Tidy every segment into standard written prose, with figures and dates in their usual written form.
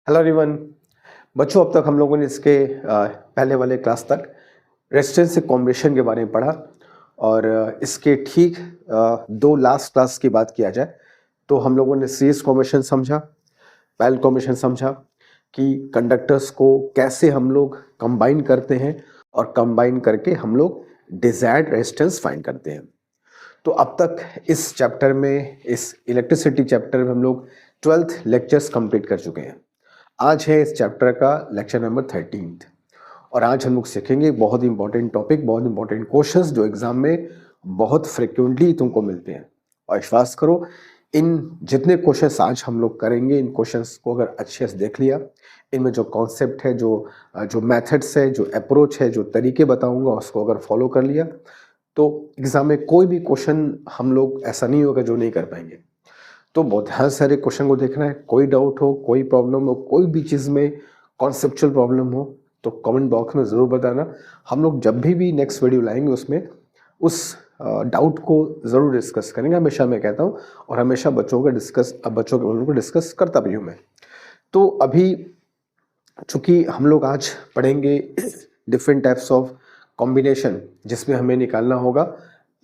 Hello everyone. बच्चों, अब तक हम लोगों ने इसके पहले वाले क्लास तक रेजिस्टेंस से कॉम्बिनेशन के बारे में पढ़ा और इसके ठीक दो लास्ट क्लास की बात किया जाए तो हम लोगों ने सीरीज कॉम्बिनेशन समझा, पैरेलल कॉम्बिनेशन समझा कि कंडक्टर्स को कैसे हम लोग कंबाइन करते हैं और कंबाइन करके हम लोग डिजायर्ड रेजिस्टेंस फाइंड करते हैं। तो अब तक इस चैप्टर में, इस इलेक्ट्रिसिटी चैप्टर में हम लोग 12th लेक्चर्स कंप्लीट कर चुके हैं। आज है इस चैप्टर का लेक्चर नंबर 13 और आज हम लोग सीखेंगे बहुत इंपॉर्टेंट टॉपिक, बहुत इंपॉर्टेंट क्वेश्चंस जो एग्जाम में बहुत फ्रिक्वेंटली तुमको मिलते हैं। और विश्वास करो, इन जितने क्वेश्चंस आज हम लोग करेंगे, इन क्वेश्चंस को अगर अच्छे से देख लिया, इनमें जो कॉन्सेप्ट है, जो मेथड्स है, जो अप्रोच है, जो तरीके बताऊंगा, उसको अगर फॉलो कर लिया तो एग्जाम में कोई भी क्वेश्चन हम लोग ऐसा नहीं होगा जो नहीं कर पाएंगे। तो बहुत सारे क्वेश्चन को देखना है। कोई डाउट हो, कोई प्रॉब्लम हो, कोई भी चीज़ में कॉन्सेप्चुअल प्रॉब्लम हो तो कमेंट बॉक्स में ज़रूर बताना। हम लोग जब भी नेक्स्ट वीडियो लाएंगे उसमें उस डाउट को ज़रूर डिस्कस करेंगे। हमेशा मैं कहता हूँ और हमेशा बच्चों को डिस्कस करता भी हूँ मैं। तो अभी चूँकि हम लोग आज पढ़ेंगे डिफरेंट टाइप्स ऑफ कॉम्बिनेशन जिसमें हमें निकालना होगा।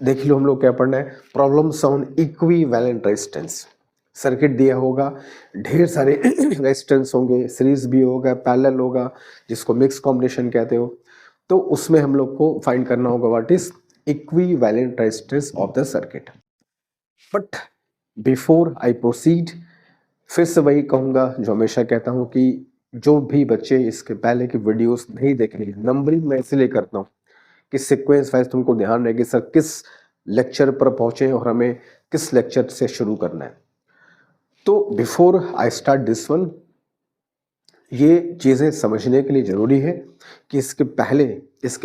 देख लो हम लोग क्या पढ़ना है, problems on equivalent resistance. Circuit दिया होगा, ढेर सारे रेजिस्टेंस होंगे, सीरीज भी होगा, पैरेलल होगा, जिसको मिक्स कॉम्बिनेशन कहते हो। तो उसमें हम लोग को फाइंड करना होगा what is equivalent resistance of the circuit. But before I proceed, फिर से वही कहूँगा जो हमेशा कहता हूँ कि जो भी बच्चे इसके पहले की वीडियोस नहीं देख रहे, नंबरिंग मैं इसलिए करता हूँ कि सीक्वेंस वाइज तुमको ध्यान रहे कि सर किस लेक्चर पर पहुंचे और हमें किस लेक्चर से शुरू करना है। तो before I start this one, ये चीज़ें समझने के लिए ज़रूरी है कि इसके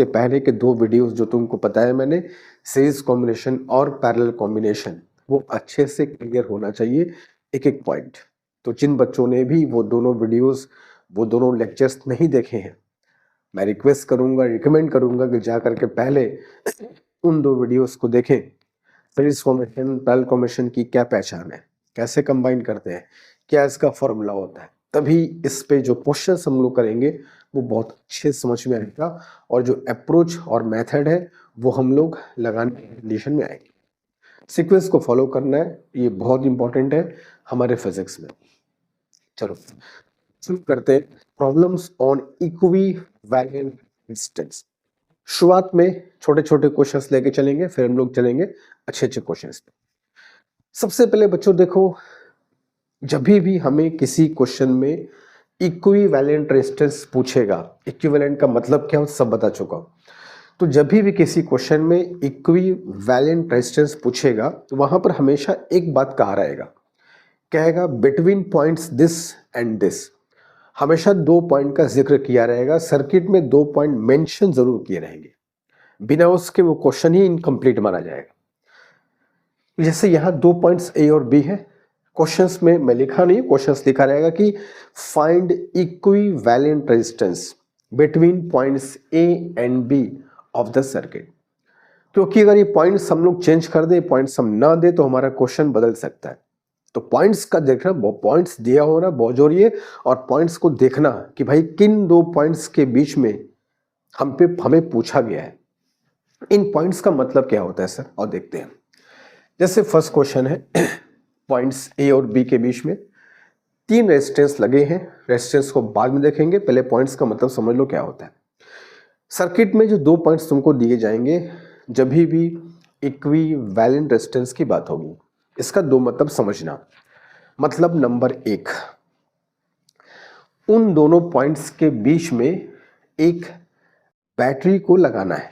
पहले के दो वीडियोस जो तुमको पता है मैंने, सीरीज कॉम्बिनेशन और पैरेलल कॉम्बिनेशन, वो अच्छे से क्लियर होना चाहिए एक एक पॉइंट। तो जिन बच्चों ने भी वो दोनों वीडियोस, वो दोनों लेक्चर्स नहीं देखे हैं, मैं रिक्वेस्ट करूंगा, रिकमेंड करूंगा कि जा करके पहले उन दो वीडियोस को देखें। सीरीज कॉम्बिनेशन, पैरेलल कॉम्बिनेशन की क्या पहचान है, कैसे कंबाइन करते हैं, क्या इसका फॉर्मूला होता है, तभी इस पे जो क्वेश्चन हम लोग करेंगे वो बहुत अच्छे समझ में आएगा और जो अप्रोच और मेथड है वो हम लोग लगाने की कंडीशन में आएंगे। सीक्वेंस को फॉलो करना है, ये बहुत इंपॉर्टेंट है हमारे फिजिक्स में। चलो शुरू करते हैं, प्रॉब्लम्स ऑन इक्विवेलेंट रेजिस्टेंस। शुरुआत में छोटे छोटे क्वेश्चंस लेके चलेंगे, फिर हम लोग चलेंगे अच्छे अच्छे क्वेश्चंस पे। सबसे पहले बच्चों देखो, जब भी हमें किसी क्वेश्चन में इक्विवेलेंट रेजिस्टेंस पूछेगा, इक्विवेलेंट का मतलब क्या हो सब बता चुका हूं। तो जब भी किसी क्वेश्चन में इक्विवेलेंट रेजिस्टेंस पूछेगा तो वहां पर हमेशा एक बात कहा रहेगा, कहेगा between points this and this. हमेशा दो पॉइंट का जिक्र किया रहेगा, सर्किट में दो पॉइंट मेंशन जरूर किए रहेंगे, बिना उसके वो क्वेश्चन ही इनकम्प्लीट माना जाएगा। जैसे यहां दो पॉइंट्स ए और बी है, क्वेश्चंस में मैं लिखा नहीं, क्वेश्चंस लिखा रहेगा कि find equivalent resistance between points A and B of the circuit. क्योंकि अगर ये पॉइंट्स हम लोग चेंज कर दे, पॉइंट्स हम ना दे तो हमारा क्वेश्चन बदल सकता है। तो पॉइंट्स का देखना, पॉइंट्स दिया होना बहुत जरूरी है और पॉइंट्स को देखना कि भाई किन दो पॉइंट्स के बीच में हमें पूछा गया है, इन पॉइंट्स का मतलब क्या होता है सर, और देखते हैं। जैसे फर्स्ट क्वेश्चन है, पॉइंट्स ए और बी के बीच में तीन रेजिस्टेंस लगे हैं। रेजिस्टेंस को बाद में देखेंगे, पहले पॉइंट्स का मतलब समझ लो क्या होता है। सर्किट में जो दो पॉइंट्स तुमको दिए जाएंगे, जब भी इक्विवेलेंट रेजिस्टेंस की बात होगी, इसका दो मतलब समझना। मतलब नंबर एक, उन दोनों पॉइंट्स के बीच में एक बैटरी को लगाना है।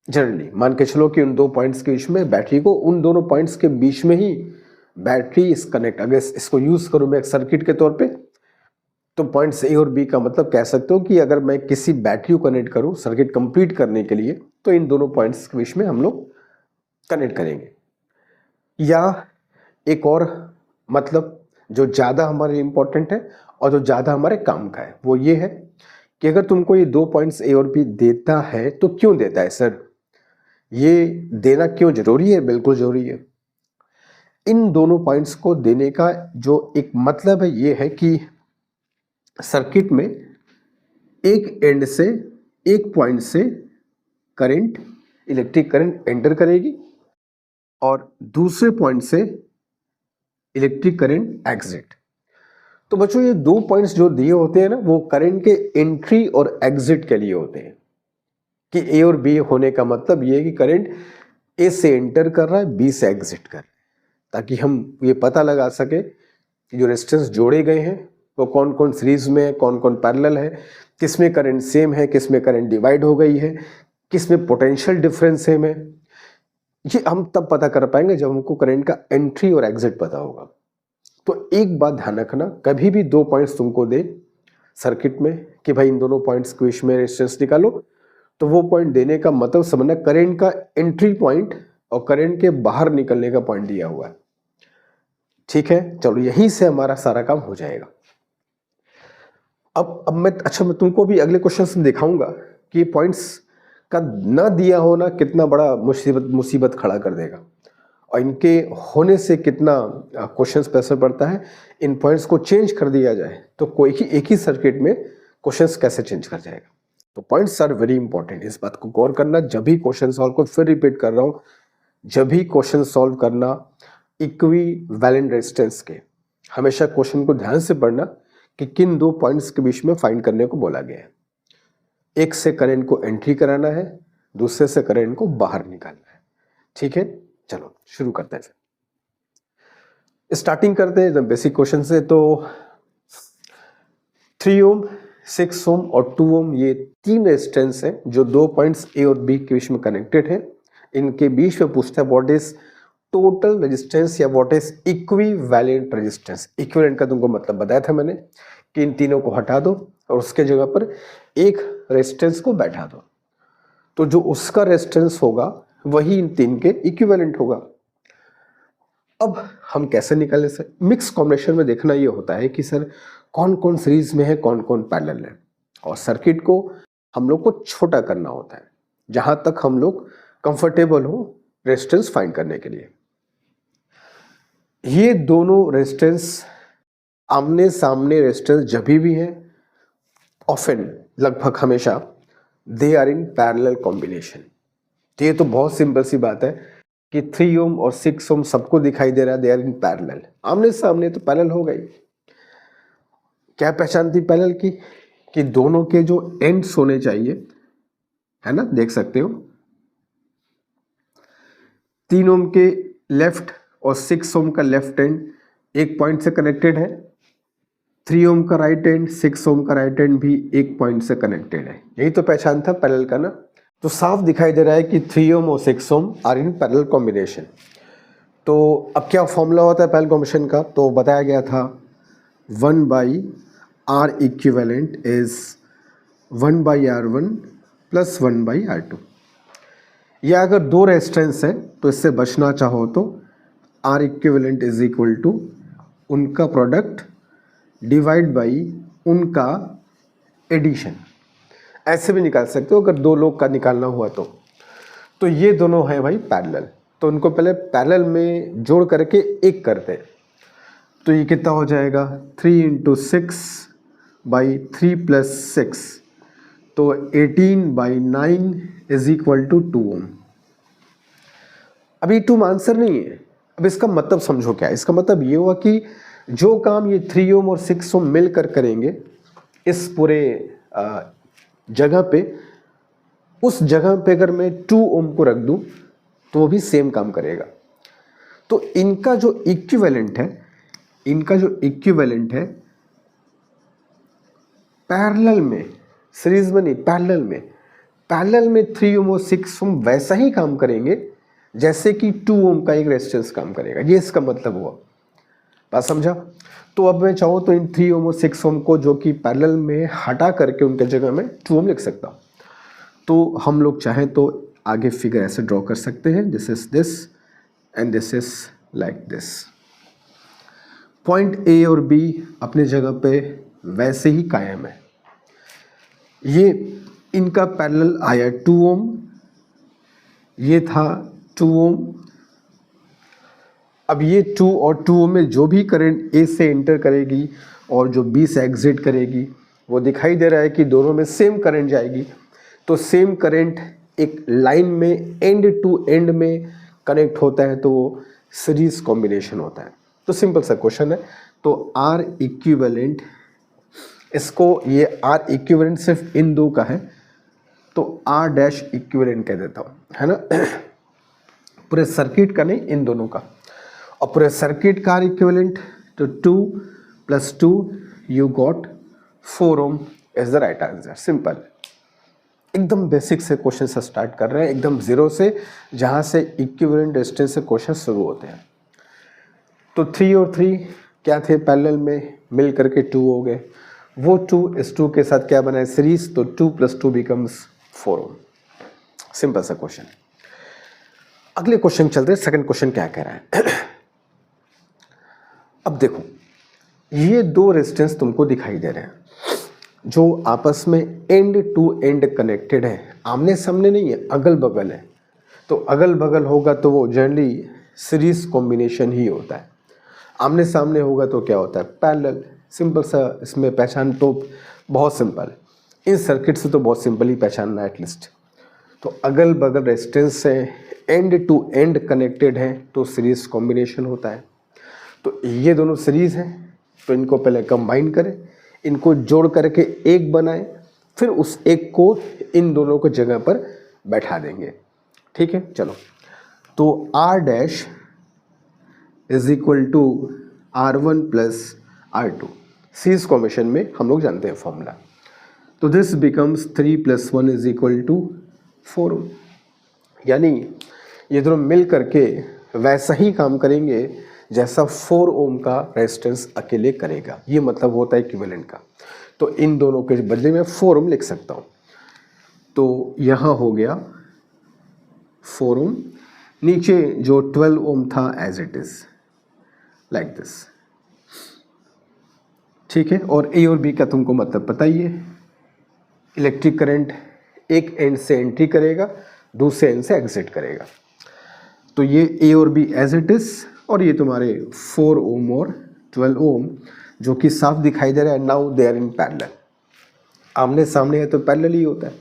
जनरली मान के चलो कि उन दो पॉइंट्स के बीच में बैटरी को, उन दोनों पॉइंट्स के बीच में ही बैटरी इस कनेक्ट, अगर इसको यूज करूं मैं एक सर्किट के तौर पे, तो पॉइंट्स ए और बी का मतलब कह सकते हो कि अगर मैं किसी बैटरी को कनेक्ट करूं सर्किट कंप्लीट करने के लिए, तो इन दोनों पॉइंट्स के बीच में हम लोग कनेक्ट करेंगे। या एक और मतलब जो ज्यादा हमारे इंपॉर्टेंट है और जो ज्यादा हमारे काम का है, वो ये है कि अगर तुमको ये दो पॉइंट्स ए और बी देता है तो क्यों देता है सर, ये देना क्यों जरूरी है? बिल्कुल जरूरी है। इन दोनों पॉइंट्स को देने का जो एक मतलब है ये है कि सर्किट में एक एंड से, एक पॉइंट से करंट, इलेक्ट्रिक करंट एंटर करेगी और दूसरे पॉइंट से इलेक्ट्रिक करंट एग्जिट। तो बच्चों ये दो पॉइंट्स जो दिए होते हैं ना, वो करंट के एंट्री और एग्जिट के लिए होते हैं। कि ए और बी होने का मतलब ये है कि करंट ए से एंटर कर रहा है, बी से एग्जिट कर रहा है, ताकि हम ये पता लगा सके कि जो रेजिस्टेंस जोड़े गए हैं वो कौन कौन सीरीज में है, कौन कौन पैरेलल है, किस में करंट सेम है, किस में करंट डिवाइड हो गई है, किस में पोटेंशियल डिफरेंस सेम है। ये हम तब पता कर पाएंगे जब हमको करंट का एंट्री और एग्जिट पता होगा। तो एक बात ध्यान रखना, कभी भी दो पॉइंट्स तुमको दे सर्किट में कि भाई इन दोनों पॉइंट्स के बीच में रेजिस्टेंस निकालो, तो वो पॉइंट देने का मतलब समझना करंट का एंट्री पॉइंट और करंट के बाहर निकलने का पॉइंट दिया हुआ है। ठीक है, चलो यहीं से हमारा सारा काम हो जाएगा। अब मैं तुमको भी अगले क्वेश्चन में दिखाऊंगा कि पॉइंट्स का ना दिया होना कितना बड़ा मुसीबत खड़ा कर देगा और इनके होने से कितना क्वेश्चंस पे असर पड़ता है। इन पॉइंट्स को चेंज कर दिया जाए तो कोई ही एक ही सर्किट में क्वेश्चंस कैसे चेंज कर जाएगा। तो पॉइंट्स आर वेरी इंपॉर्टेंट, इस बात को गौर करना। जब भी क्वेश्चन सॉल्व को, फिर रिपीट कर रहा हूँ, जब भी क्वेश्चन सॉल्व करना इक्विवेलेंट रेजिस्टेंस के, हमेशा क्वेश्चन को ध्यान से पढ़ना कि किन दो पॉइंट्स के बीच में फाइंड करने को बोला गया है। एक से करंट को एंट्री कराना है, दूसरे से करंट को बाहर निकालना है। ठीक है, चलो शुरू करते हैं। स्टार्टिंग करते हैं बेसिक क्वेश्चन से। तो 3 ओम, 6 ओम और 2 ओम ये तीन रेजिस्टेंस हैं जो दो पॉइंट्स ए और बी के बीच में कनेक्टेड है। इनके बीच में पूछता है व्हाट इज टोटल रेजिस्टेंस या what is equivalent resistance. Equivalent का तुमको मतलब बताया था मैंने कि इन तीनों को हटा दो और उसके जगह पर एक रेजिस्टेंस को बैठा दो, तो जो उसका रेजिस्टेंस होगा वही इन तीन के इक्विवेलेंट होगा। अब हम कैसे निकालें सर? मिक्स कॉम्बिनेशन में देखना ये होता है कि सर कौन कौन सीरीज में है, कौन कौन पैरेलल है, और सर्किट को हम लोग को छोटा करना होता है जहां तक हम लोग कंफर्टेबल हो रेजिस्टेंस फाइंड करने के लिए। ये दोनों रेजिस्टेंस आमने सामने रेजिस्टेंस जब भी है, ऑफन लगभग हमेशा, they are in parallel combination. तो ये तो बहुत सिंपल सी बात है कि 3 ओम और 6 ओम सबको दिखाई दे रहा है, दे आर इन पैरेलल, आमने सामने, तो पैरेलल हो गई। क्या पहचान थी पैरेलल की? कि दोनों के जो एंड्स होने चाहिए, है ना, देख सकते हो 3 ओम के लेफ्ट और 6 ओम का लेफ्ट एंड एक पॉइंट से कनेक्टेड है, 3 ओम का राइट एंड, 6 ओम का राइट एंड भी एक पॉइंट से कनेक्टेड है। यही तो पहचान था पैरेलल का ना। तो साफ दिखाई दे रहा है कि 3 ओम और 6 ओम आर इन पैरेलल कॉम्बिनेशन। तो अब क्या फॉर्मूला होता है पैरेलल कॉम्बिनेशन का? तो बताया गया था 1/R equivalent is 1/R1 plus 1/R2। या अगर दो रेजिस्टेंस है तो इससे बचना चाहो तो R equivalent is equal to उनका प्रोडक्ट डिवाइड बाई उनका एडिशन। ऐसे भी निकाल सकते हो अगर दो लोग का निकालना हुआ तो ये दोनों है भाई पैरेलल, तो उनको पहले पैरेलल में जोड़ करके एक करते हैं। तो ये कितना हो जाएगा? 3 × 6/3 + 6, तो 18/9 इज इक्वल टू 2 ओम। अभी 2 आंसर नहीं है। अब इसका मतलब समझो क्या है। इसका मतलब ये हुआ कि जो काम ये 3 ओम और 6 ओम मिलकर करेंगे इस पूरे जगह पे, उस जगह पे अगर मैं 2 ओम को रख दूं तो वो भी सेम काम करेगा। तो इनका जो इक्विवेलेंट है, पैरेलल में, सीरीज में नहीं, पैरेलल में 3 ओम और 6 ओम वैसा ही काम करेंगे जैसे कि 2 ओम का एक रेजिस्टेंस काम करेगा। ये इसका मतलब हुआ। बात समझा? तो अब मैं चाहूँ तो इन 3 ओम और 6 ओम को जो कि पैरेलल में हटा करके उनके जगह में 2 ओम लिख सकता हूँ। तो हम लोग चाहें तो आगे फिगर ऐसे ड्रॉ कर सकते हैं, this is this and this is like this. Point A और बी अपने जगह पे वैसे ही कायम है। ये इनका पैरेलल आया 2 ओम, ये था 2 ओम। अब ये 2 और 2 ओम में जो भी करंट ए से एंटर करेगी और जो B से एग्जिट करेगी वो दिखाई दे रहा है कि दोनों में सेम करंट जाएगी, तो सेम करंट एक लाइन में एंड टू एंड में कनेक्ट होता है तो वो सीरीज कॉम्बिनेशन होता है। तो सिंपल सा क्वेश्चन है। तो R इक्विवेलेंट, इसको ये R इक्विवेलेंट सिर्फ इन दो का है तो R डैश इक्विवेलेंट कह देता हूँ, है ना। पूरे सर्किट का नहीं, इन दोनों का। और पूरे सर्किट का R इक्विवेलेंट तो 2 + 2 you got 4 ohm is the right answer. Simple, एकदम बेसिक से क्वेश्चन से स्टार्ट कर रहे हैं, एकदम जीरो से, जहाँ से इक्विवेलेंट रेजिस्टेंस से क्वेश्चन शुरू होते हैं। तो 3 और 3 क्या थे, पैरेलल में, मिल करके 2 हो गए। वो 2 इस 2 के साथ क्या बना है, सीरीज, तो 2 + 2 बिकम्स 4 ओम। सिंपल सा क्वेश्चन। अगले क्वेश्चन चलते हैं, सेकंड क्वेश्चन क्या कह रहा है। अब देखो, ये दो रेजिस्टेंस तुमको दिखाई दे रहे हैं जो आपस में एंड टू एंड कनेक्टेड है, आमने सामने नहीं है, अगल बगल है। तो अगल बगल होगा तो वो जनरली सीरीज कॉम्बिनेशन ही होता है। आमने सामने होगा तो क्या होता है, पैरेलल। सिंपल सा, इसमें पहचान तो बहुत सिंपल, इन सर्किट से तो बहुत सिंपल ही पहचानना है एटलीस्ट। तो अगल बगल रेजिस्टेंस से एंड टू एंड कनेक्टेड है तो सीरीज कॉम्बिनेशन होता है। तो ये दोनों सीरीज हैं तो इनको पहले कंबाइन करें, इनको जोड़ करके एक बनाएं, फिर उस एक को इन दोनों को जगह पर बैठा देंगे। ठीक है, चलो। तो R dash is equal to R1 + R2, series combination में हम लोग जानते हैं फॉर्मूला। तो this becomes 3 + 1 is equal to 4 ohm. यानी ये दोनों मिल करके वैसा ही काम करेंगे जैसा 4 ओम का रेजिस्टेंस अकेले करेगा। ये मतलब होता है इक्विवेलेंट का। तो इन दोनों के बदले में 4 ओम लिख सकता हूँ। तो यहाँ हो गया 4 ओम, नीचे जो 12 ओम था as it is like this. ठीक है, और ए और बी का तुमको मतलब पता ही है। इलेक्ट्रिक करंट एक एंड से एंट्री करेगा, दूसरे एंड से एग्जिट करेगा। तो ये ए और बी एज इट इज, और ये तुम्हारे 4 ओम और 12 ओम जो कि साफ दिखाई दे रहा है। Now they are in parallel, आमने सामने है तो पैरेलल ही होता है।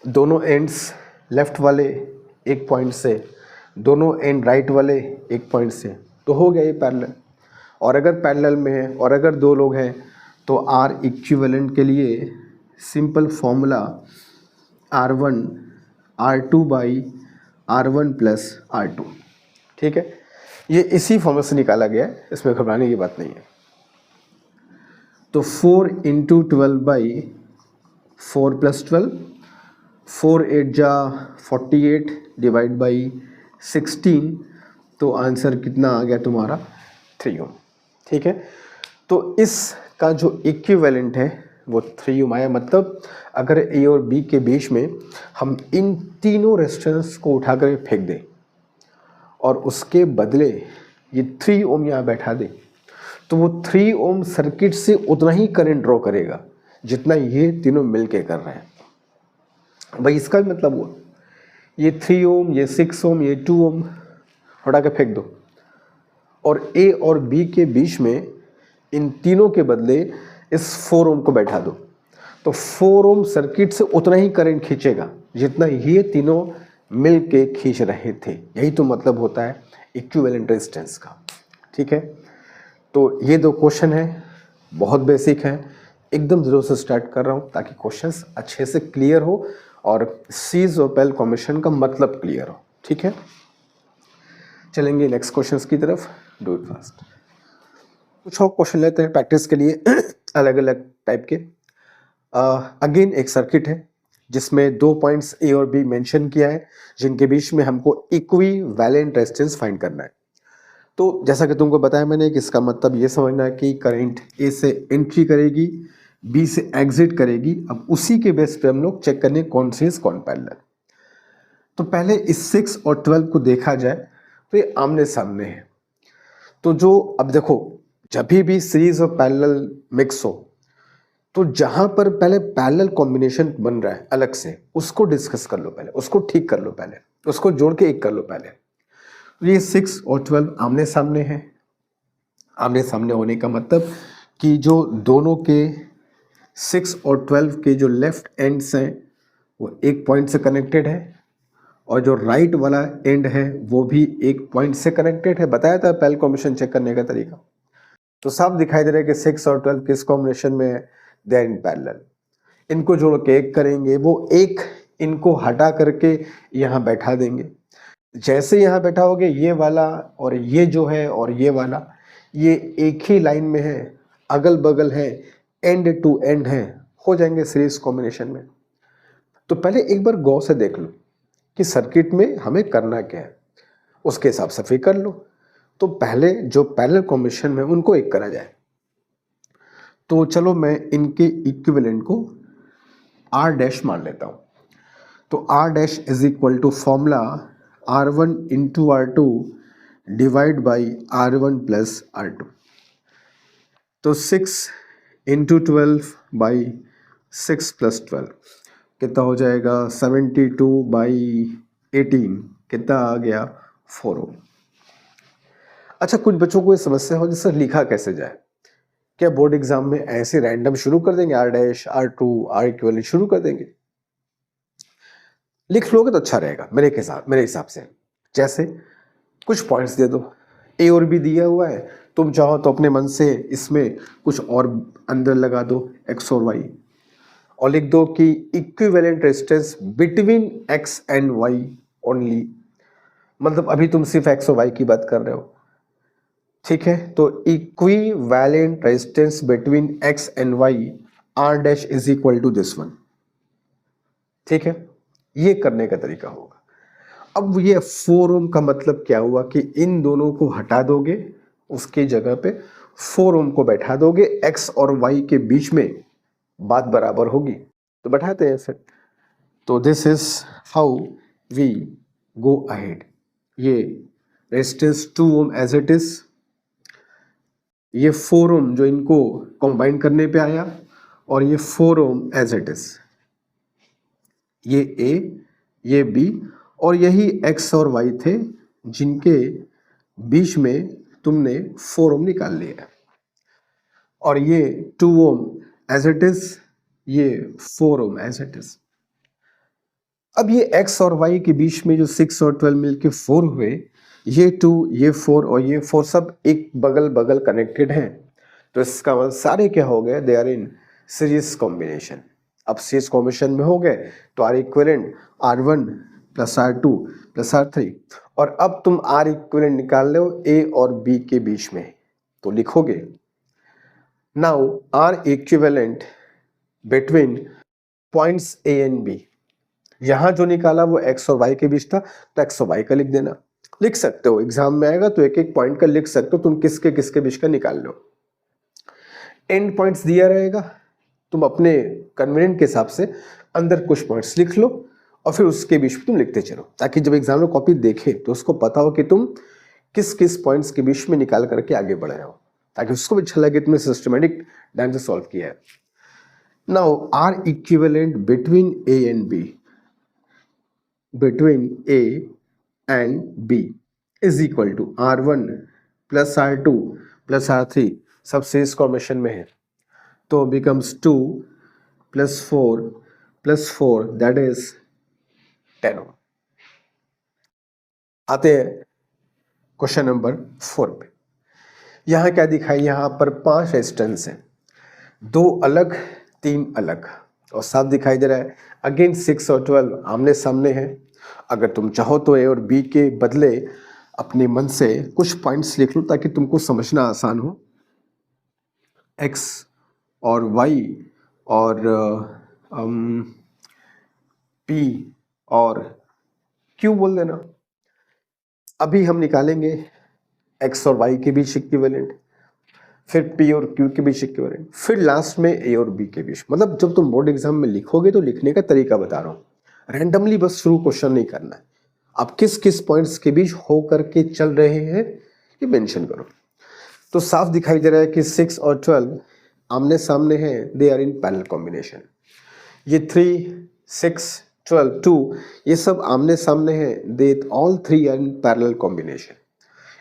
दोनों एंड्स लेफ्ट वाले एक पॉइंट से, दोनों एंड राइट वाले एक पॉइंट से, तो हो गया ये पैरेलल। और अगर पैरेलल में है और अगर दो लोग हैं तो R इक्विवेलेंट के लिए simple formula R1 R2/R1 + R2। ठीक है, ये इसी फॉर्मूला से निकाला गया है, इसमें घबराने की बात नहीं है। तो 4 × 12/4 + 12, 4 8 जा 48 / 16, तो आंसर कितना आ गया तुम्हारा, 3 ओम। ठीक है, तो इसका जो इक्विवेलेंट है वो 3 ओम आया। मतलब अगर ए और बी के बीच में हम इन तीनों रेजिस्टेंस को उठा कर फेंक दें और उसके बदले ये 3 ओम यहाँ बैठा दें, तो वो 3 ओम सर्किट से उतना ही करंट ड्रॉ करेगा जितना ये तीनों मिलके कर रहे हैं। भाई इसका भी मतलब हुआ ये 3 ओम, ये 6 ओम, ये 2 ओम उठा के फेंक दो, और ए और बी के बीच में इन तीनों के बदले इस 4 ओम को बैठा दो, तो 4 ओम सर्किट से उतना ही करंट खींचेगा जितना ये तीनों मिल के खींच रहे थे। यही तो मतलब होता है इक्विवेलेंट रेजिस्टेंस का। ठीक है, तो ये दो क्वेश्चन है, बहुत बेसिक है, एकदम जीरो से स्टार्ट कर रहा हूँ ताकि क्वेश्चंस अच्छे से क्लियर हो और सीरीज और पैरेलल कॉम्बिनेशन का मतलब क्लियर हो। ठीक है, चलेंगे नेक्स्ट क्वेश्चंस की तरफ। Do it fast. कुछ और क्वेश्चन लेते हैं प्रैक्टिस के लिए अलग अलग टाइप के। अगेन एक सर्किट है जिसमें 2 पॉइंट्स ए और बी मेंशन किया है जिनके बीच में हमको इक्विवेलेंट रेजिस्टेंस फाइंड करना है। तो जैसा कि तुमको बताया मैंने कि इसका मतलब ये समझना है कि करंट ए से एंट्री करेगी, बी से एग्जिट करेगी। अब उसी के बेस पे हम लोग चेक करने कौन सीरीज कौन पैरेलल। तो पहले इस 6 और 12 को देखा जाए तो ये आमने सामने है। तो जो अब देखो, जब भी सीरीज और पैरेलल मिक्स हो तो जहां पर पहले पैरेलल कॉम्बिनेशन बन रहा है अलग से, उसको डिस्कस कर लो पहले, उसको ठीक कर लो पहले, उसको जोड़ के एक कर लो पहले। तो ये 6 और 12 आमने सामने है। आमने सामने होने का मतलब कि जो दोनों के 6 और 12 के जो लेफ्ट एंड्स हैं वो एक पॉइंट से कनेक्टेड है और जो राइट वाला एंड है वो भी एक पॉइंट से कनेक्टेड है। बताया था पहले कॉम्बिनेशन चेक करने का तरीका। तो साफ दिखाई दे रहा है कि 6 और 12 किस कॉम्बिनेशन में है, दे आर इन पैरेलल। इनको जोड़ के एक करेंगे, वो एक इनको हटा करके यहाँ बैठा देंगे। जैसे यहाँ बैठाओगे ये वाला और ये जो है और ये वाला, ये एक ही लाइन में है, अगल बगल है, एंड टू एंड है, हो जाएंगे सीरीज कॉम्बिनेशन में। तो पहले एक बार गौर से देख लो कि सर्किट में हमें करना क्या है, उसके हिसाब से फिर कर लो। तो पहले जो पैरेलल कॉम्बिनेशन में उनको एक करा जाए। तो चलो मैं इनके इक्विवेलेंट को R डैश मान लेता हूँ। तो R dash is equal to formula R1 into R2 divide by R1 plus R2। तो 6 इंटू 12 बाई 6 प्लस 12 कितना हो जाएगा, 72 बाई 18 कितना आ गया, 4 ओम। अच्छा, कुछ बच्चों को ये समस्या हो जैसे लिखा कैसे जाए। क्या बोर्ड एग्जाम में ऐसे रैंडम शुरू कर देंगे, R dash R2 R equivalent शुरू कर देंगे? लिख लोगे तो अच्छा रहेगा मेरे हिसाब से। जैसे कुछ पॉइंट्स दे दो, ए और बी दिया हुआ है, तुम चाहो तो अपने मन से इसमें कुछ और अंदर लगा दो, एक्स और वाई, और लिख दो कि equivalent resistance between X and Y only. मतलब अभी तुम सिर्फ एक्स और वाई की बात कर रहे हो, ठीक है। तो equivalent resistance between X and Y R dash is equal to this one, ठीक है। ये करने का तरीका होगा। अब ये 4 ओम का मतलब क्या हुआ कि इन दोनों को हटा दोगे, उसकी जगह पे 4 ओम को बैठा दोगे, x और y के बीच में बात बराबर होगी। तो बैठाते हैं फिर। तो this is how we go ahead. ये resistance 2 ohm as it is, ये 4 ओम जो इनको कंबाइन करने पे आया, और ये 4 ओम एज इट इज, ये A ये B, और यही x और y थे जिनके बीच में तुमने 4 ओम निकाल लिया, और ये 2 ओम एज इट इज, ये 4 ओम एज इट इज। अब ये x और y के बीच में जो 6 और 12 मिलके 4 हुए, ये 2 ये 4 और ये 4 सब एक बगल बगल कनेक्टेड हैं। तो इसका मतलब सारे क्या हो गए, they are in series combination. अब सीरीज कॉम्बिनेशन में हो गए तो R equivalent R1 plus R2 plus R3, और अब तुम R इक्विवेलेंट निकाल लो A और B के बीच में, तो लिखोगे now R equivalent between points A and B। यहां जो निकाला वो x और y के बीच था, तो x और y का लिख देना। लिख सकते हो, एग्जाम में आएगा तो एक एक पॉइंट का लिख सकते हो, तुम किसके किसके बीच का निकाल लो। एंड पॉइंट्स दिया रहेगा, तुम अपने कन्वीनियंट के हिसाब से अंदर कुछ पॉइंट्स लिख लो और फिर उसके बीच में तुम लिखते चलो, ताकि जब एग्जाम में कॉपी देखे तो उसको पता हो कि तुम किस किस पॉइंट्स के बीच में निकाल करके आगे बढ़ रहे हो, ताकि उसको भी अच्छा लगे तुमने सिस्टमेटिक ढंग से सॉल्व किया है। Now R equivalent between A and B, between A and B is equal to R1 plus R2 plus R3, सब सीरीज कॉम्बिनेशन में है, तो becomes 2 plus 4 that is 10 ओम। आते हैं क्वेश्चन नंबर 4 पे। यहाँ क्या दिखाई, यहाँ पर 5 रेजिस्टेंस हैं, 2 अलग 3 अलग, और साफ दिखाई दे रहा है अगेन 6 और 12 आमने सामने हैं। अगर तुम चाहो तो A और B के बदले अपने मन से कुछ पॉइंट्स लिख लो ताकि तुमको समझना आसान हो। X और Y और P और Q बोल देना। अभी हम निकालेंगे X और Y के बीच इक्विवेलेंट, फिर P और Q के बीच इक्विवेलेंट, फिर लास्ट में A और B के बीच। मतलब जब तुम बोर्ड एग्जाम में लिखोगे तो लिखने का तरीका बता रहा हूँ, रैंडमली बस शुरू क्वेश्चन नहीं करना है। आप किस किस पॉइंट्स के बीच हो करके चल रहे हैं ये मेंशन करो। तो साफ दिखाई दे रहा है कि 6 और 12 आमने सामने हैं, they are in parallel combination. ये 3 6 12 2 ये सब आमने सामने हैं, they all 3 are in parallel combination.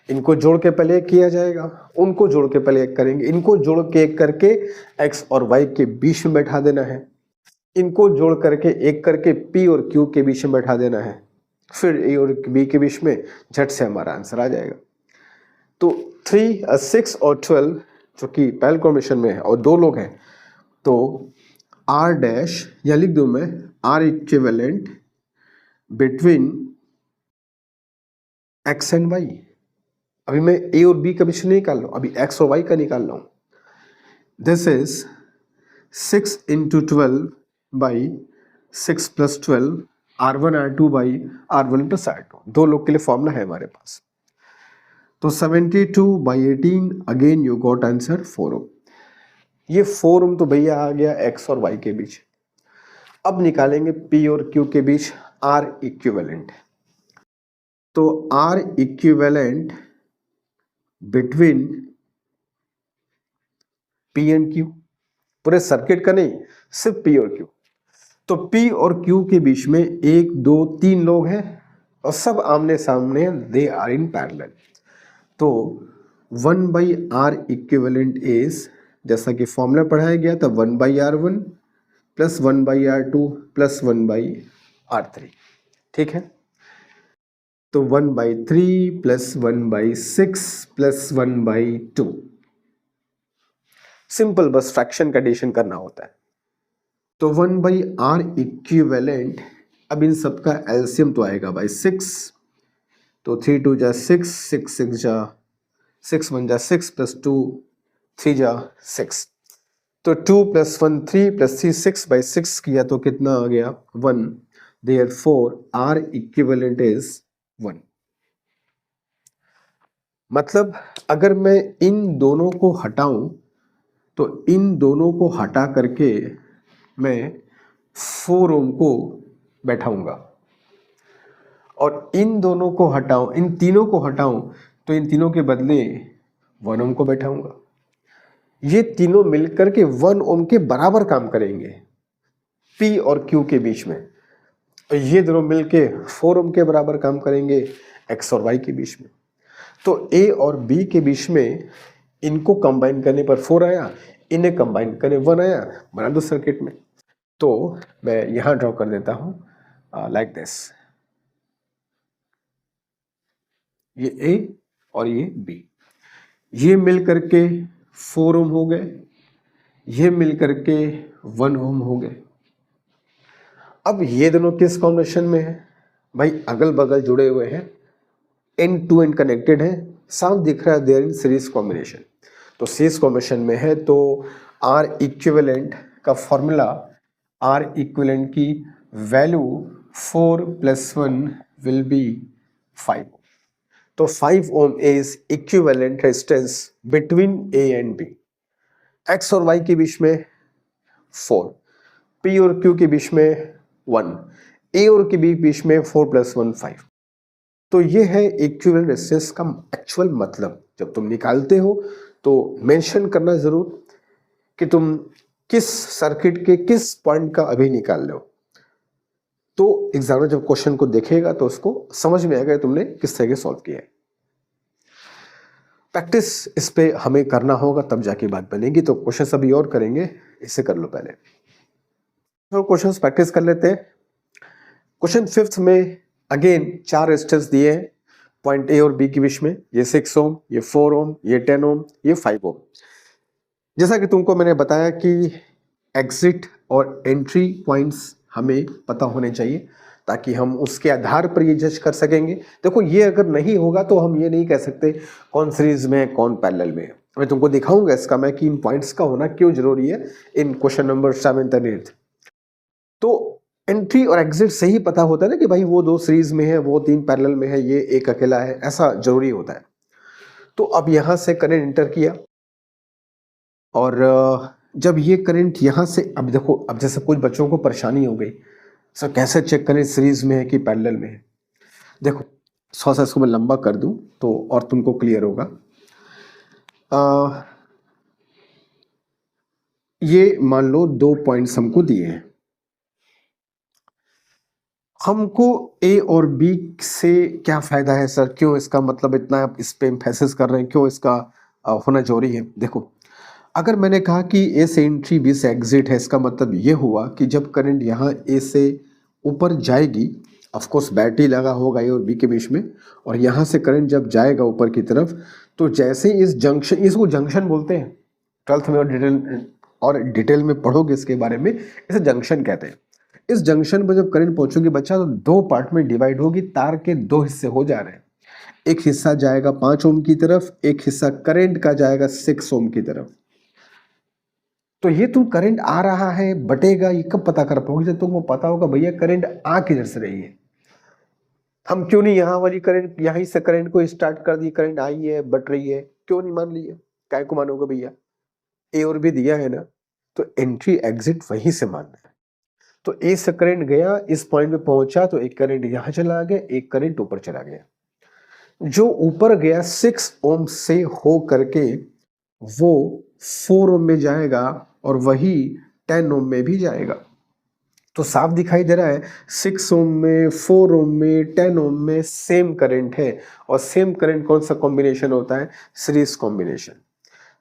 इनको जोड़ के पहले एक किया जाएगा, उनको जोड़ के पहले एक करेंगे, इनको जोड़ के एक करके x और y के बीच में बैठा देना है, इनको जोड़ करके एक करके p और q के बीच में बैठा देना है, फिर a और b के बीच में, झट से हमारा आंसर आ जाएगा। तो 6 और 12 जो कि पहले कॉम्बिनेशन में है और दो लोग हैं, तो r डैश या लिख दूं मैं r equivalent between x and y। अभी मैं a और b का विषय नहीं निकाल रहा हूं, अभी x और y का निकाल रहा हूं। This is 6 into 12 by 6 plus 12 r1 r2 by r1 plus r2, दो लोग के लिए फॉर्मूला है हमारे पास। तो 72 by 18, again you got answer 4 ओम। ये 4 ओम तो भैया आ गया x और y के बीच। अब निकालेंगे p और q के बीच r इक्विवेलेंट। तो r equivalent between p and q, पूरे सर्किट का नहीं, सिर्फ p और q। तो p और q के बीच में 1 2 3 लोग हैं और सब आमने सामने, दे आर इन पैरेलल। तो 1 बाई आर इक्विवेलेंट इज, जैसा कि फॉर्मूला पढ़ाया गया था, 1 by r1 plus 1 by r2 plus 1 by r3। ठीक है, तो 1 by 3 plus 1 by 6 plus 1 by 2। Simple, बस फ्रैक्शन का एडिशन करना होता है। तो 1 बाई आर इक्विवेलेंट, अब इन सबका एलसीएम तो आएगा बाई 6, तो 3 2 जा 6, 6 6 जा 6 1 जा 6 प्लस 2 3 जा 6, तो 2 प्लस 1 3 प्लस 3 6 बाई 6 किया तो कितना आ गया 1। Therefore R equivalent is 1। मतलब अगर मैं इन दोनों को हटाऊं तो इन दोनों को हटा करके मैं 4 ओम को बैठाऊंगा, और इन दोनों को हटाऊं, इन तीनों को हटाऊं तो इन तीनों के बदले 1 ओम को बैठाऊंगा। ये तीनों मिलकर के 1 ओम के बराबर काम करेंगे P और Q के बीच में, और ये दोनों मिलके 4 ओम के बराबर काम करेंगे X और Y के बीच में। तो A और B के बीच में इनको कंबाइन करने पर 4 आया, इन्हें कंबाइन करने 1 आया, बना दो सर्किट में। तो मैं यहां ड्रॉ कर देता हूं लाइक दिस, ये A और ये B, ये मिल करके 4 ओम हो गए, ये मिल करके 1 ओम हो गए। अब ये दोनों किस कॉम्बिनेशन में है भाई, अगल बगल जुड़े हुए हैं, एंड टू एंड कनेक्टेड है, साफ दिख रहा है, देयर इन सीरीज कॉम्बिनेशन। तो सीरीज कॉम्बिनेशन में है, तो R इक्विवेलेंट का फॉर्मूला, R इक्विवेलेंट की वैल्यू 4 प्लस 1 विल बी 5। तो 5 ohm is equivalent resistance between A and B। X और Y के बीच में 4, P और Q के बीच में 1, A और के बीच में 4 प्लस 1 5। तो ये है इक्विवेलेंट रेजिस्टेंस का एक्चुअल मतलब। जब तुम निकालते हो तो मेंशन करना जरूर कि तुम किस सर्किट के किस पॉइंट का अभी निकाल रहे हो, तो एग्जामिनर जब क्वेश्चन को देखेगा तो उसको समझ में आएगा तुमने किस तरह से सॉल्व किया है। प्रैक्टिस इस पे हमें करना होगा, तब जाके बात बनेगी। तो क्वेश्चन अभी और करेंगे, इससे कर लो पहले। तो क्वेश्चन प्रैक्टिस कर लेते हैं। क्वेश्चन 5th में अगेन 4 रेजिस्टेंस दिए हैं पॉइंट ए और बी के बीच में, ये 6 ओम, ये 4 ओम, ये 10 ओम, ये 5 ओम। जैसा कि तुमको मैंने बताया कि एग्जिट और एंट्री पॉइंट्स हमें पता होने चाहिए, ताकि हम उसके आधार पर ये जज कर सकेंगे। देखो, ये अगर नहीं होगा तो हम ये नहीं कह सकते कौन सीरीज में है कौन पैरेलल में है। मैं तुमको दिखाऊंगा इसका मैं कि इन पॉइंट्स का होना क्यों जरूरी है इन क्वेश्चन नंबर 7 और 8। तो एंट्री और एग्जिट से ही पता होता है ना कि भाई वो 2 सीरीज में है, वो 3 पैरेलल में है, ये एक अकेला है, ऐसा जरूरी होता है। तो अब यहां से करंट इंटर किया, और जब ये करंट यहां से, अब देखो, अब जैसे कुछ बच्चों को परेशानी हो गई, सर कैसे चेक करें सीरीज में है कि पैरेलल में है। देखो, थोड़ा सा इसको मैं लंबा कर दूं तो और तुमको क्लियर होगा। ये मान लो 2 पॉइंट्स हमको दिए हैं, हमको ए और बी से क्या फायदा है सर, क्यों इसका मतलब इतना आप इस पे एम्फेसिस कर रहे हैं, क्यों इसका होना जरूरी है? देखो, अगर मैंने कहा कि ए से एंट्री बी से एग्जिट है, इसका मतलब ये हुआ कि जब करंट यहाँ ए से ऊपर जाएगी, ऑफ कोर्स बैटरी लगा होगा ए और बी के बीच में, और यहाँ से करंट जब जाएगा ऊपर की तरफ, तो जैसे इस जंक्शन, इसको जंक्शन बोलते हैं, 12th में और डिटेल में पढ़ोगे इसके बारे में, इसे जंक्शन कहते हैं। इस जंक्शन पर जब करंट पहुंचोगी बच्चा, तो दो पार्ट में डिवाइड होगी, तार के दो हिस्से हो जा रहे हैं। एक हिस्सा जाएगा 5 ओम की तरफ, एक हिस्सा करंट का जाएगा 6 ओम की तरफ। तो ये तुम करंट आ रहा है बटेगा, ये कब पता कर पाओगे? जब तुमको पता होगा भैया करंट आ किधर से रही है। हम क्यों नहीं यहाँ वाली करंट, यहीं से करंट को स्टार्ट कर दी, करंट आई है बट रही है, क्यों नहीं मान लिया? काय को मानोगे भैया? ए और बी दिया है ना, तो एंट्री एग्जिट वहीं से मानना है। तो ए से करंट गया, इस पॉइंट पे पहुंचा, तो एक करंट यहां चला गया, एक करंट ऊपर चला गया। जो ऊपर गया 6 ओम से हो करके वो 4 ओम में जाएगा, और वही 10 ओम में भी जाएगा। तो साफ दिखाई दे रहा है 6 ओम में, 4 ओम में, 10 ओम में सेम करंट है। और सेम करंट कौन सा कॉम्बिनेशन होता है? Series combination.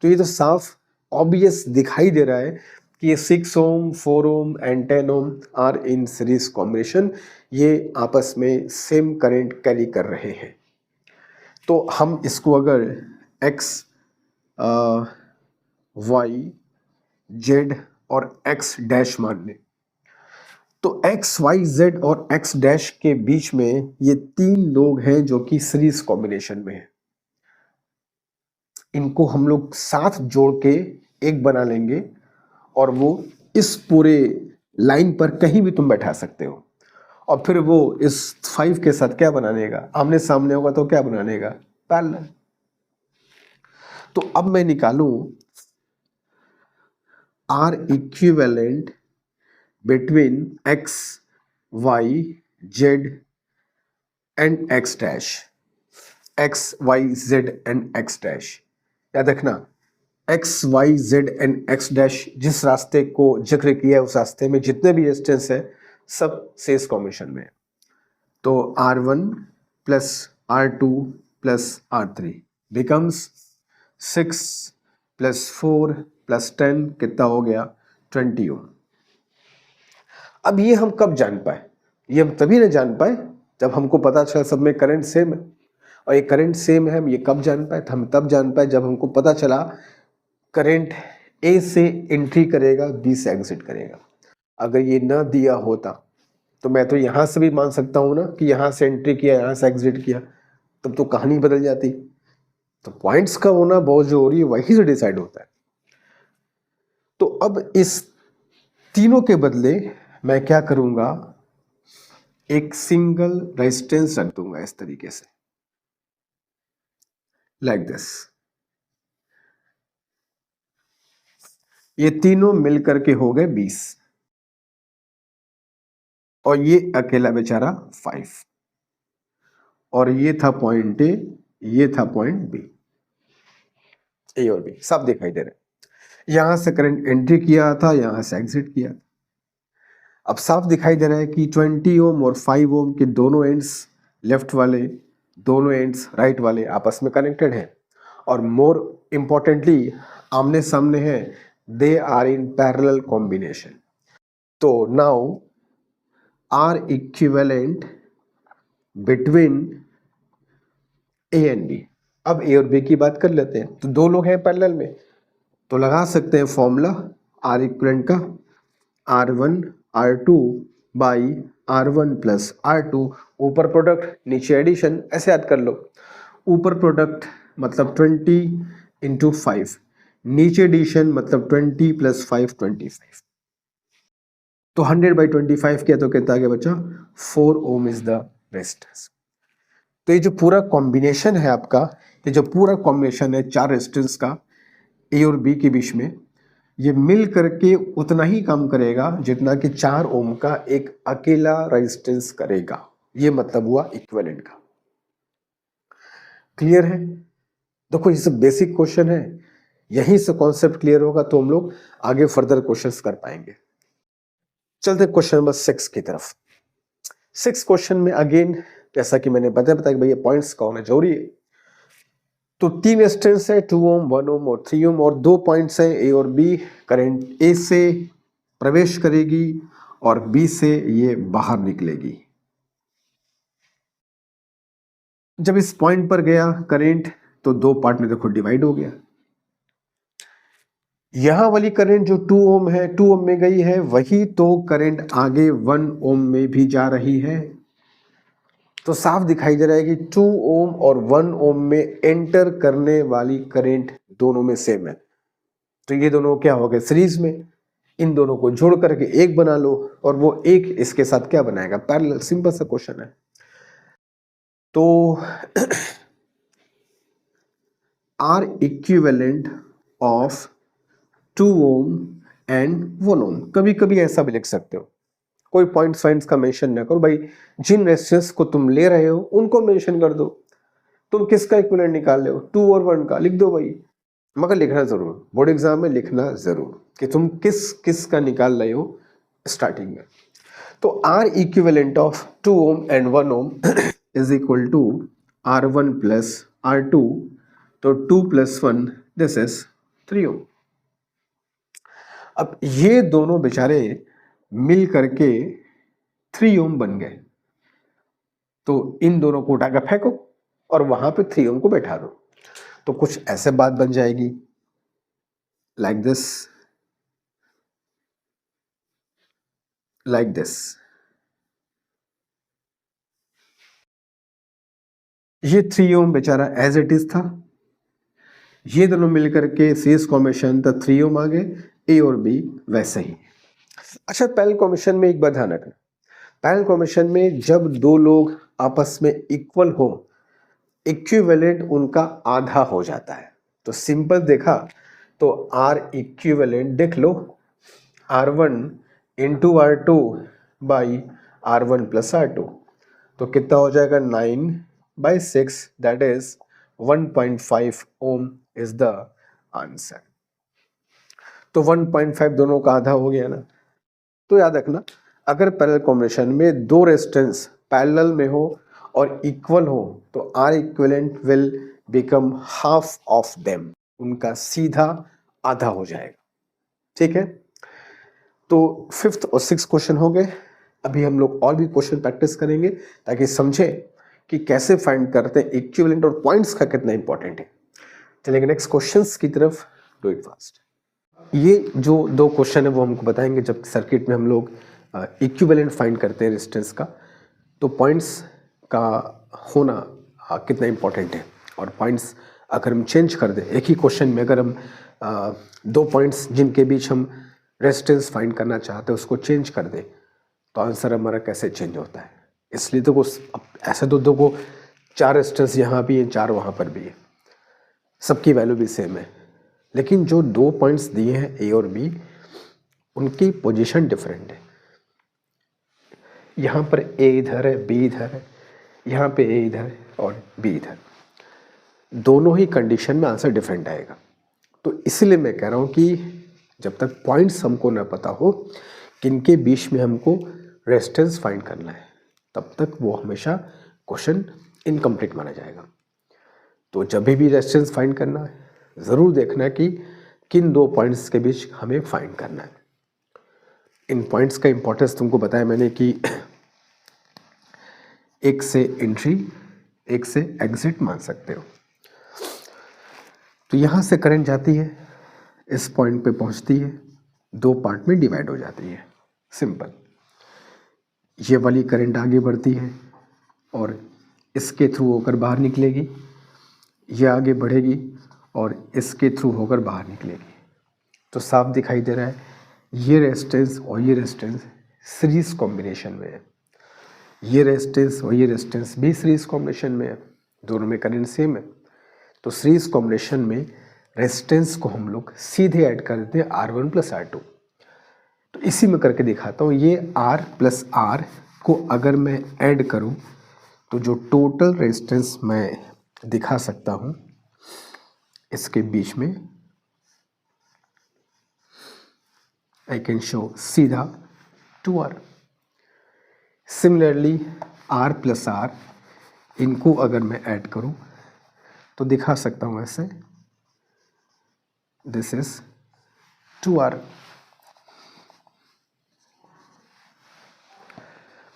तो ये तो साफ ऑब्वियस दिखाई दे रहा है कि ये 6 ohm, 4 ohm and 10 ohm are in series combination, ये आपस में सेम करंट कैरी कर रहे हैं। तो हम इसको अगर x, y, z और x डैश मान लें, तो x, y, z और x डैश के बीच में ये 3 लोग हैं जो कि सीरीज कॉम्बिनेशन में हैं। इनको हम लोग साथ जोड़ के एक बना लेंगे, और वो इस पूरे लाइन पर कहीं भी तुम बैठा सकते हो। और फिर वो इस 5 के साथ क्या बना लेगा? आमने सामने होगा तो क्या बना लेगा? पैरेलल। तो अब मैं निकालूं R equivalent between x, y, z and x dash, x, y, z and x dash. याद रखना, x, y, z and x dash जिस रास्ते को जिक्र किया है, उस रास्ते में जितने भी रेजिस्टेंस है सब सीरीज कॉम्बिनेशन में। तो R1 plus R2 plus R3 becomes 6 plus 4 plus 10 कितना हो गया? 20 ओम। अब ये हम कब जान पाए? ये हम तभी ना जान पाए जब हमको पता चला सब में करंट सेम है। और ये करंट सेम है, हम ये कब जान पाए? हम तब जान पाए जब हमको पता चला करंट ए से एंट्री करेगा, बी से एग्जिट करेगा। अगर ये ना दिया होता तो मैं तो यहां से भी मान सकता हूं ना कि यहां से एंट्री किया, यहां से एग्जिट किया, तब तो कहानी बदल जाती। तो पॉइंट्स का होना बहुत जरूरी है, वहीं से डिसाइड होता है। तो अब इस तीनों के बदले मैं क्या करूंगा? एक सिंगल रेजिस्टेंस रख दूंगा इस तरीके से, लाइक दिस। ये तीनों मिलकर के हो गए 20, और ये अकेला बेचारा 5, और ये था पॉइंट ए, ये था पॉइंट बी। ए और बी सब दिखाई दे रहे। यहां से करंट एंट्री किया था, यहां से एग्जिट किया। अब साफ दिखाई दे रहा है कि 20 ओम और 5 ओम के दोनों एंड्स, लेफ्ट वाले दोनों एंड्स राइट वाले आपस में कनेक्टेड हैं, और मोर इंपॉर्टेंटली आमने सामने हैं, they are in parallel combination. तो now R equivalent between A and B. अब ए और बी की बात कर लेते हैं। तो दो लोग हैं पैरेलल में, तो लगा सकते हैं फॉर्मूला आर इक्विवेलेंट का, R1 R2 by R1 plus R2, ऊपर प्रोडक्ट नीचे एडिशन, ऐसे याद कर लो। ऊपर प्रोडक्ट मतलब 20 इंटू 5, नीचे एडिशन मतलब 20 प्लस 5 25। तो 100/25 किया तो कितना आ गया बच्चा? 4 ओम इज द रेजिस्टेंस। तो ये जो पूरा कॉम्बिनेशन है आपका, ये जो पूरा कॉम्बिनेशन है 4 रेजिस्टेंस का ए और बी के बीच में, ये मिल करके उतना ही काम करेगा जितना कि 4 ओम का एक अकेला रेजिस्टेंस करेगा। ये मतलब हुआ इक्विवेलेंट का। क्लियर है? देखो ये सब बेसिक क्वेश्चन है, यहीं से कॉन्सेप्ट क्लियर होगा तो हम लोग आगे फर्दर क्वेश्चंस कर पाएंगे। चलते क्वेश्चन नंबर 6 की तरफ। सिक्स क्वेश्चन में अगेन जैसा कि मैंने बताया कि भैया पॉइंट्स का होना जरूरी है, तो 3 रेजिस्टेंस है, 2 ओम, 1 ओम और 3 ओम, और 2 पॉइंट्स हैं ए और बी। करंट ए से प्रवेश करेगी और बी से ये बाहर निकलेगी। जब इस पॉइंट पर गया करंट तो 2 पार्ट में देखो डिवाइड हो गया। यहां वाली करंट जो 2 ओम है, 2 ओम में गई है, वही तो करंट आगे 1 ओम में भी जा रही है। तो साफ दिखाई दे रहा है कि 2 ओम और 1 ओम में एंटर करने वाली करंट दोनों में सेम है। तो ये दोनों क्या हो गए सीरीज में, इन दोनों को जोड़ करके एक बना लो और वो एक इसके साथ क्या बनाएगा, पैरेलल। सिंपल सा क्वेश्चन है। तो R equivalent of 2 ohm and 1 ohm, कभी कभी ऐसा भी लिख सकते हो, कोई पॉइंट्स फाइंट्स का मेंशन ना करो भाई, जिन रेजिस्टेंस को तुम ले रहे हो उनको मेंशन कर दो। तुम किसका इक्विवेलेंट निकाल रहे हो, 2 और 1 का, लिख दो भाई। मगर लिखना जरूर, बोर्ड एग्जाम में लिखना जरूर कि तुम किस किस का निकाल रहे हो स्टार्टिंग में। तो R equivalent of 2 ohm and 1 ohm is equal to R1 plus R2, तो 2 प्लस 1 दिस इज 3 ओम। अब ये दोनों बेचारे मिल करके 3 ओम बन गए, तो इन दोनों को उठाकर फेंको और वहां पे 3 ओम को बैठा दो, तो कुछ ऐसे बात बन जाएगी लाइक दिस, लाइक दिस। ये 3 ओम बेचारा एज इट इज था, ये दोनों मिलकर के सीरीज कॉम्बिनेशन, तो 3 ओम आ गए, ए और बी वैसे ही। अच्छा, पैरेलल कॉम्बिनेशन में एक बात ध्यान रखना, पैरेलल कॉम्बिनेशन में जब दो लोग आपस में इक्वल हो, इक्विवेलेंट उनका आधा हो जाता है। तो सिंपल देखा तो आर इक्विवेलेंट देख लो, R1 into R2 by R1 plus R2, तो कितना हो जाएगा 9/6, that is 1.5 ohm is the answer. तो 1.5 दोनों का आधा हो गया ना। तो याद रखना, अगर पैरेलल कॉम्बिनेशन में दो रेजिस्टेंस पैरेलल में हो और इक्वल हो तो R equivalent will become half of them, उनका सीधा आधा हो जाएगा। ठीक है, तो 5th और 6th क्वेश्चन हो गए। अभी हम लोग और भी क्वेश्चन प्रैक्टिस करेंगे ताकि समझे कि कैसे फाइंड करते हैं इक्विवेलेंट और पॉइंट्स का कितना इंपॉर्टेंट है। चलेंगे नेक्स्ट क्वेश्चंस की तरफ, डू इट फास्ट। ये जो 2 क्वेश्चन है वो हमको बताएंगे जब सर्किट में हम लोग इक्विवेलेंट फाइंड करते हैं रेजिस्टेंस का, तो पॉइंट्स का होना कितना इंपॉर्टेंट है, और पॉइंट्स अगर हम चेंज कर दें एक ही क्वेश्चन में, अगर हम 2 पॉइंट्स जिनके बीच हम रेजिस्टेंस फाइंड करना चाहते हैं उसको चेंज कर दें तो आंसर हमारा कैसे चेंज होता है। इसलिए तो कुछ ऐसे तो दो को 4 रेजिस्टेंस यहाँ भी है, 4 वहाँ पर भी है, सबकी वैल्यू भी सेम है, लेकिन जो 2 पॉइंट्स दिए हैं ए और बी उनकी पोजीशन डिफरेंट है। यहाँ पर ए इधर है, बी इधर है, यहाँ पे ए इधर है और बी इधर, दोनों ही कंडीशन में आंसर डिफरेंट आएगा। तो इसलिए मैं कह रहा हूँ कि जब तक पॉइंट्स हमको न पता हो किनके बीच में हमको रेजिस्टेंस फाइंड करना है, तब तक वो हमेशा क्वेश्चन इनकम्प्लीट माना जाएगा। तो जब भी रेजिस्टेंस फाइंड करना है ज़रूर देखना कि किन 2 पॉइंट्स के बीच हमें फाइंड करना है। इन पॉइंट्स का इंपॉर्टेंस तुमको बताया मैंने कि एक से एंट्री, एक से एग्जिट मान सकते हो। तो यहाँ से करंट जाती है, इस पॉइंट पे पहुँचती है, 2 पार्ट में डिवाइड हो जाती है, सिंपल। ये वाली करंट आगे बढ़ती है और इसके थ्रू होकर बाहर निकलेगी, ये आगे बढ़ेगी और इसके थ्रू होकर बाहर निकलेगी। तो साफ दिखाई दे रहा है ये रेजिस्टेंस और ये रेजिस्टेंस सीरीज कॉम्बिनेशन में है, ये रेजिस्टेंस और ये रेजिस्टेंस भी सीरीज कॉम्बिनेशन में है, दोनों में करंट सेम है। तो सीरीज कॉम्बिनेशन में रेजिस्टेंस को हम लोग सीधे ऐड कर देते हैं R1 प्लस R2। तो इसी में करके दिखाता हूँ, ये R प्लस R को अगर मैं ऐड करूँ तो जो टोटल रेजिस्टेंस मैं दिखा सकता हूँ इसके बीच में, आई कैन शो सीधा 2R। Similarly R plus R इनको अगर मैं ऐड करूं तो दिखा सकता हूं ऐसे, दिस इज 2R।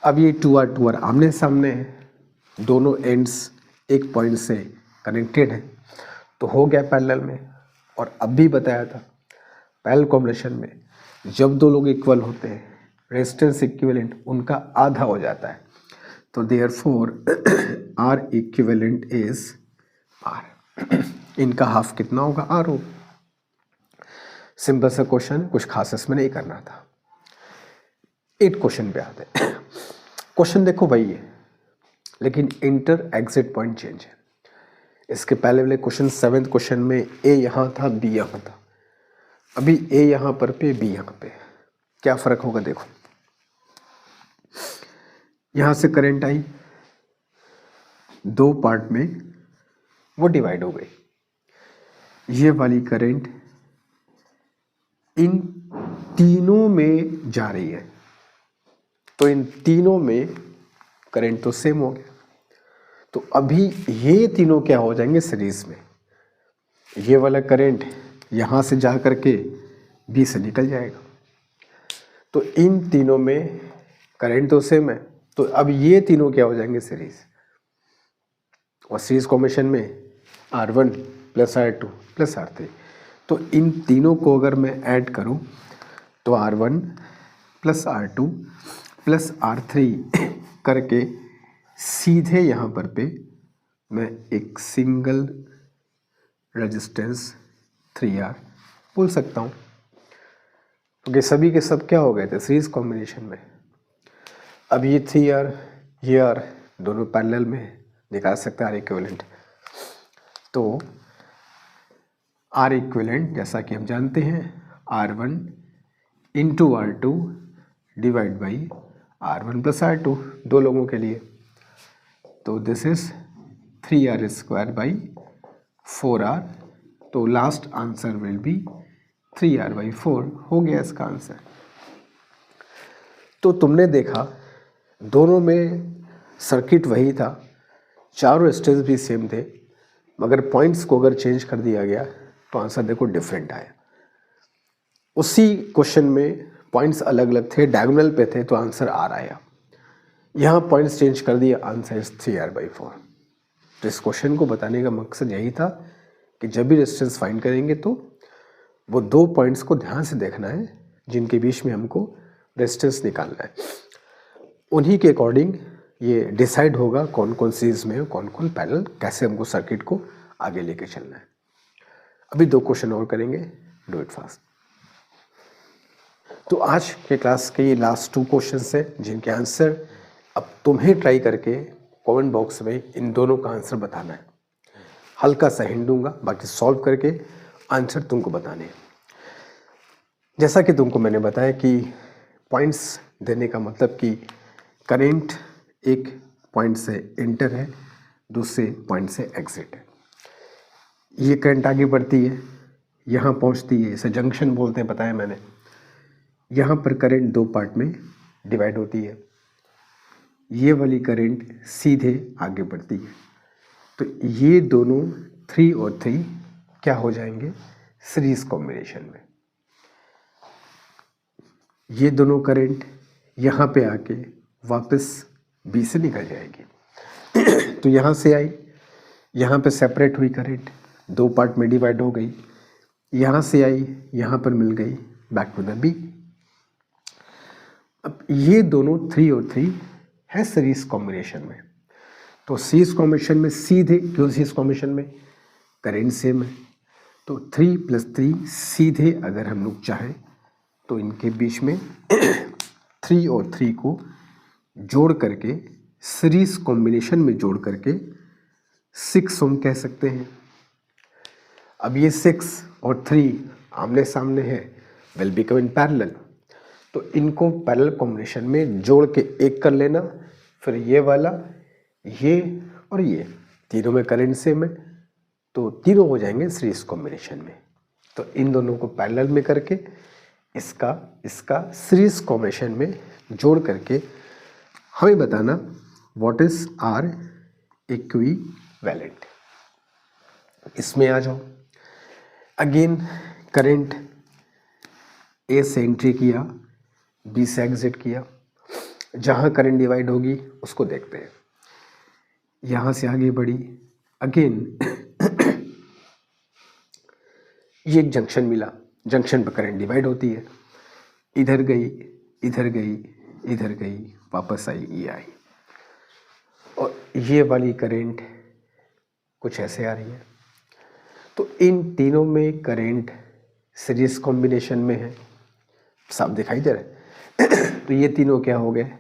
अब ये 2R आमने सामने है, दोनों एंड्स एक पॉइंट से कनेक्टेड है, तो हो गया पैरेलल में। और अब भी बताया था पैरेलल कॉम्बिनेशन में जब दो लोग इक्वल होते हैं, रेजिस्टेंस इक्विवेलेंट उनका आधा हो जाता है, तो therefore R equivalent is R। इनका हाफ कितना होगा? R हो। सिंपल सा क्वेश्चन, कुछ खास इसमें नहीं करना था। 8 क्वेश्चन पे आते हैं। क्वेश्चन देखो वही है, लेकिन इंटर एग्जिट पॉइंट चेंज है। इसके पहले वाले क्वेश्चन 7th क्वेश्चन में ए यहाँ था, बी यहाँ था, अभी ए यहाँ पर पे, बी यहाँ पे। क्या फर्क होगा देखो, यहां से करंट आई, दो पार्ट में वो डिवाइड हो गई। ये वाली करंट इन तीनों में जा रही है, तो इन तीनों में करंट तो सेम हो गया। तो अभी ये तीनों क्या हो जाएंगे? सीरीज में। ये वाला करंट यहां से जा करके बी से निकल जाएगा, तो इन तीनों में करंट तो सेम है, तो अब ये तीनों क्या हो जाएंगे? सीरीज। और सीरीज कॉम्बिनेशन में R1 plus R2 plus R3, तो इन तीनों को अगर मैं ऐड करूं तो R1 plus R2 plus R3 करके सीधे यहाँ पर पे मैं एक सिंगल रेजिस्टेंस 3R बोल सकता हूँ, क्योंकि सभी के सब क्या हो गए थे? सीरीज कॉम्बिनेशन में। अब ये 3R ये R दोनों पैरेलल में निकाल सकते हैं R इक्विवेलेंट। तो R इक्विवेलेंट जैसा कि हम जानते हैं R1 into R2 divide by R1 plus R2, दो लोगों के लिए, तो this is 3R square by 4R। तो last answer will be 3R by 4 हो गया इसका आंसर। तो तुमने देखा दोनों में सर्किट वही था, चारों स्टेज भी सेम थे, मगर पॉइंट्स को अगर चेंज कर दिया गया तो आंसर देखो डिफरेंट आया। उसी क्वेश्चन में पॉइंट्स अलग अलग थे, डायगोनल पे थे, तो आंसर R आया। यहाँ पॉइंट्स चेंज कर दिया, आंसर इज 3R बाई 4। तो इस क्वेश्चन को बताने का मकसद यही था कि जब भी रेजिस्टेंस फाइंड करेंगे तो वो दो पॉइंट्स को ध्यान से देखना है जिनके बीच में हमको रेजिस्टेंस निकालना है। उन्हीं के अकॉर्डिंग ये डिसाइड होगा कौन कौन सीरीज में कौन कौन पैरेलल, कैसे हमको सर्किट को आगे लेके चलना है। अभी 2 क्वेश्चन और करेंगे, डू इट फास्ट। तो आज के क्लास के ये लास्ट 2 क्वेश्चन है जिनके आंसर अब तुम्हें ट्राई करके कमेंट बॉक्स में इन दोनों का आंसर बताना है। हल्का सा हिंट दूंगा, बाकी सॉल्व करके आंसर तुमको बताने हैं। जैसा कि तुमको मैंने बताया कि पॉइंट्स देने का मतलब कि करंट एक पॉइंट से इंटर है, दूसरे पॉइंट से एग्जिट है। ये करंट आगे बढ़ती है, यहाँ पहुँचती है, इसे जंक्शन बोलते हैं, बताया मैंने। यहाँ पर करंट 2 पार्ट में डिवाइड होती है, ये वाली करंट सीधे आगे बढ़ती है, तो ये दोनों 3 और 3 क्या हो जाएंगे? सीरीज कॉम्बिनेशन में। ये दोनों करंट यहाँ पे आके वापस बी से निकल जाएगी। तो यहाँ से आई, यहाँ पे सेपरेट हुई करंट, 2 पार्ट में डिवाइड हो गई, यहाँ से आई, यहाँ पर मिल गई, बैक टू द बी। अब ये दोनों 3 और 3 है सीरीज कॉम्बिनेशन में, तो सीरीज कॉम्बिनेशन में सीधे, क्यों सीरीज कॉम्बिनेशन में? करंट सेम है, तो 3 प्लस 3 सीधे अगर हम लोग चाहें तो इनके बीच में 3 और 3 को जोड़ करके सीरीज कॉम्बिनेशन में जोड़ करके 6 हम कह सकते हैं। अब ये 6 और 3 आमने सामने है, विल बिकम इन पैरेलल, तो इनको पैरेलल कॉम्बिनेशन में जोड़ के एक कर लेना। फिर ये वाला, ये और ये तीनों में करंट सेम है, तो तीनों हो जाएंगे सीरीज कॉम्बिनेशन में। तो इन दोनों को पैरेलल में करके इसका सीरीज कॉम्बिनेशन में जोड़ करके हमें बताना व्हाट इज आर इक्विवेलेंट। इसमें आ जाओ। अगेन करंट ए से एंट्री किया, बी से एग्जिट किया। जहाँ करंट डिवाइड होगी उसको देखते हैं। यहाँ से आगे बढ़ी, अगेन ये एक जंक्शन मिला, जंक्शन पर करंट डिवाइड होती है, इधर गई, इधर गई, इधर गई, वापस आई, ये आई। और ये वाली करंट कुछ ऐसे आ रही है। तो इन तीनों में करंट सीरीज कॉम्बिनेशन में है, साफ दिखाई दे रहा है। तो ये तीनों क्या हो गए,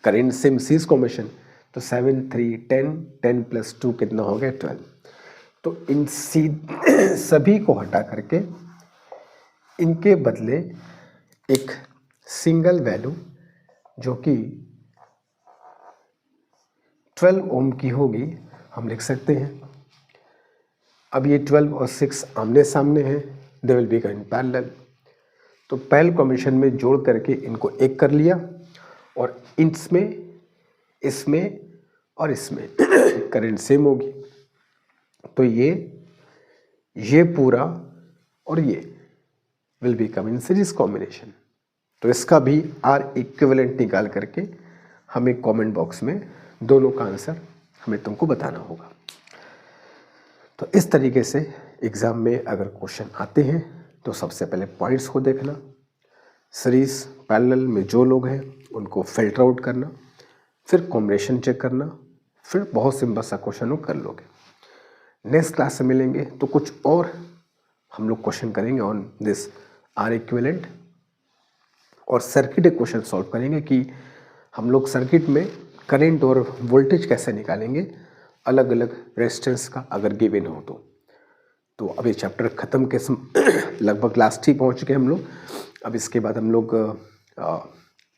करंट सेम सीरीज कॉम्बिनेशन। तो 7 3 10, 10 + 2 कितना हो गया 12। तो इन सभी को हटा करके इनके बदले एक सिंगल वैल्यू जो कि 12 ओम की होगी हम लिख सकते हैं। अब ये 12 और 6 आमने सामने हैं, they will be in parallel. तो पैरेलल कॉम्बिनेशन में जोड़ करके इनको एक कर लिया और इसमें, इसमें और इसमें करंट सेम होगी। तो ये पूरा और ये will be come in series combination. तो इसका भी आर इक्विवेलेंट निकाल करके हमें कमेंट बॉक्स में दोनों का आंसर हमें तुमको बताना होगा। तो इस तरीके से एग्ज़ाम में अगर क्वेश्चन आते हैं तो सबसे पहले पॉइंट्स को देखना, सीरीज पैरेलल में जो लोग हैं उनको फिल्टर आउट करना, फिर कॉम्बिनेशन चेक करना, फिर बहुत सिंपल सा क्वेश्चन हो कर लोगे। नेक्स्ट क्लास से मिलेंगे तो कुछ और हम लोग क्वेश्चन करेंगे ऑन दिस आर इक्विवेलेंट, और सर्किट क्वेश्चन सॉल्व करेंगे कि हम लोग सर्किट में करंट और वोल्टेज कैसे निकालेंगे अलग अलग रेजिस्टेंस का अगर गिवन हो तो अब ये चैप्टर ख़त्म के लगभग लास्ट ही पहुंच चुके हम लोग। अब इसके बाद हम लोग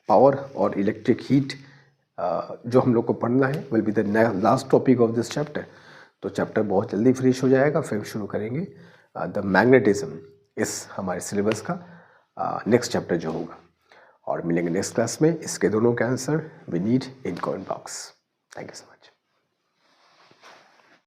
पावर और इलेक्ट्रिक हीट जो हम लोग को पढ़ना है will be the last topic of this chapter. तो चैप्टर बहुत जल्दी फिनिश हो जाएगा, फिर शुरू करेंगे द मैग्नेटिज्म इस हमारे सिलेबस का नेक्स्ट चैप्टर जो होगा। और मिलेंगे नेक्स्ट क्लास में। इसके दोनों के answer we need in comment box. Thank you so much.